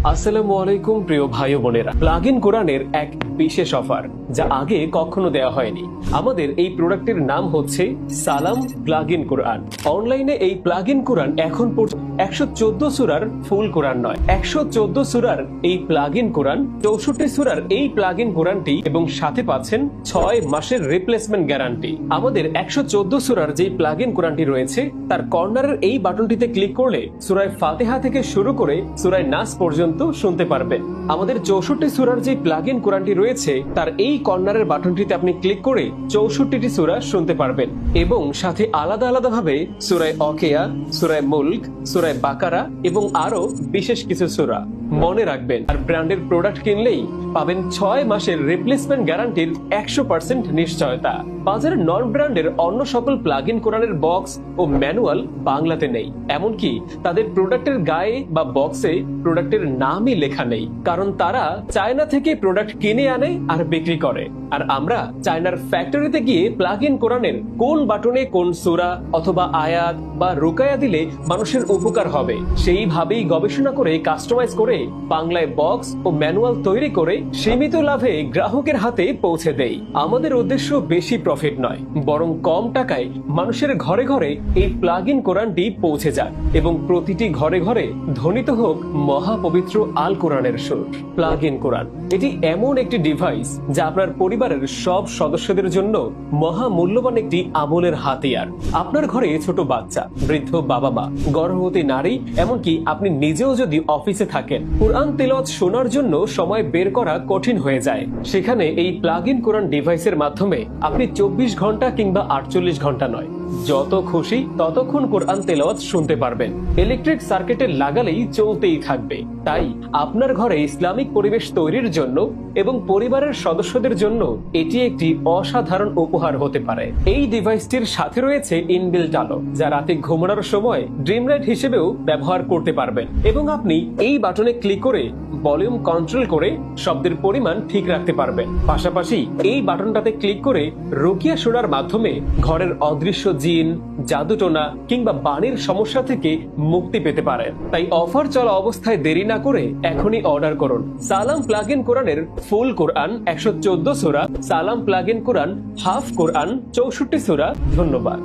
আসসালামু আলাইকুম প্রিয় ভাই বোনেরা, প্লাগ ইন কোরআনের এক বিশেষ অফার যা আগে কখনো দেওয়া হয়নি। আমাদের এই প্রোডাক্টের নাম হচ্ছে সালাম প্লাগ ইন কোরআন। অনলাইনে এই প্লাগ ইন কোরআন এখন পর্যন্ত 114 সূরার ফুল কোরআন নয়, 114 সূরার এই প্লাগ ইন কোরআন, 64 সূরার এই প্লাগ ইন কোরআনটি এবং সাথে পাচ্ছেন 6 মাসের রিপ্লেসমেন্ট গ্যারান্টি। আমাদের 114 সূরার যে প্লাগ ইন কোরআনটি রয়েছে তার কর্নারের এই বাটনটিতে ক্লিক করলে সূরা ফাতিহা থেকে শুরু করে সূরা নাস পর্যন্ত শুনতে পারবেন। আমাদের 64 সূরার যে প্লাগ ইন কোরআনটি রয়েছে তার এই কর্নারের বাটনটিতে আপনি ক্লিক করে 64টি সূরা শুনতে পারবেন এবং সাথে আলাদা আলাদা ভাবে সূরা ওয়াকিয়া, সূরা মুলক, সূরা বাকারা এবং আরো বিশেষ কিছু সূরা। মনে রাখবেন, আর ব্র্যান্ডের প্রোডাক্ট কিনলেই পাবেন 6 মাসের রিপ্লেসমেন্ট গ্যারান্টির 100% নিশ্চয়তা। বাজারে নন ব্র্যান্ডের অন্য সকল প্লাগ ইন কোরআনের বক্স ও ম্যানুয়াল বাংলাতে নেই, এমনকি তাদের প্রোডাক্টের গায়ে বা বক্সে প্রোডাক্টের নামই লেখা নেই, কারণ তারা চায়না থেকে প্রোডাক্ট কিনে আনে আর বিক্রি করে। আর আমরা চায়নার ফ্যাক্টরিতে গিয়ে প্লাগ ইন কোরআনের কোন বাটনে কোন সূরা অথবা আয়াত বা রুকায়া দিলে মানুষের উপকার হবে সেইভাবেই গবেষণা করে কাস্টমাইজ করে বাংলায় বক্স ও ম্যানুয়াল তৈরি করে সীমিত লাভে গ্রাহকের হাতে পৌঁছে দেই। আমাদের উদ্দেশ্য বেশি প্রফিট নয়, বরং কম টাকায় মানুষের ঘরে ঘরে এই প্লাগ ইন কোরআনটি পৌঁছে যাক এবং প্রতিটি ঘরে ঘরে ধ্বনিত হোক মহাপবিত্র আল কোরআনের সুর। প্লাগ ইন কোরআন এটি এমন একটি ডিভাইস যা আপনার পরিবারের সব সদস্যদের জন্য মহা মূল্যবান একটি আমলের হাতিয়ার। আপনার ঘরে ছোট বাচ্চা, বৃদ্ধ বাবা মা, গর্ভবতী নারী, এমনকি আপনি নিজেও যদি অফিসে থাকেন, কোরআন তেলাওয়াত শোনার জন্য সময় বের করা কঠিন হয়ে যায়, সেখানে এই প্লাগ ইন কোরআন ডিভাইসের মাধ্যমে আপনি 24 ঘন্টা কিংবা 48 ঘন্টা নয়, যত খুশি ততক্ষণ কোরআন তেলাওয়াত শুনতে পারবেন। ইলেকট্রিক সার্কিটে লাগালেই চলতেই থাকবে। তাই আপনার ঘরে ইসলামিক পরিবেশ তৈরির জন্য এবং পরিবারের সদস্যদের জন্য এটি একটি অসাধারণ উপহার হতে পারে। এই ডিভাইসটির সাথে রয়েছে ইনবিল্ট আলো, যা রাতে ঘুমানোর সময় ড্রিম লাইট হিসেবেও ব্যবহার করতে পারবেন এবং আপনি এই বাটনে ক্লিক করে ভলিউম কন্ট্রোল করে শব্দের পরিমাণ ঠিক রাখতে পারবেন। পাশাপাশি এই বাটনটাতে ক্লিক করে রুকিয়া শোনার মাধ্যমে ঘরের অদৃশ্য জিন, জাদুটোনা কিংবা বাণীর সমস্যা থেকে মুক্তি পেতে পারেন। তাই অফার চলা অবস্থায় দেরি না করে এখনই অর্ডার করুন সালাম প্লাগ ইন কোরআনের ফুল কোরআন 114 সূরা, সালাম প্লাগ ইন কোরআন হাফ কোরআন 64 সূরা। ধন্যবাদ।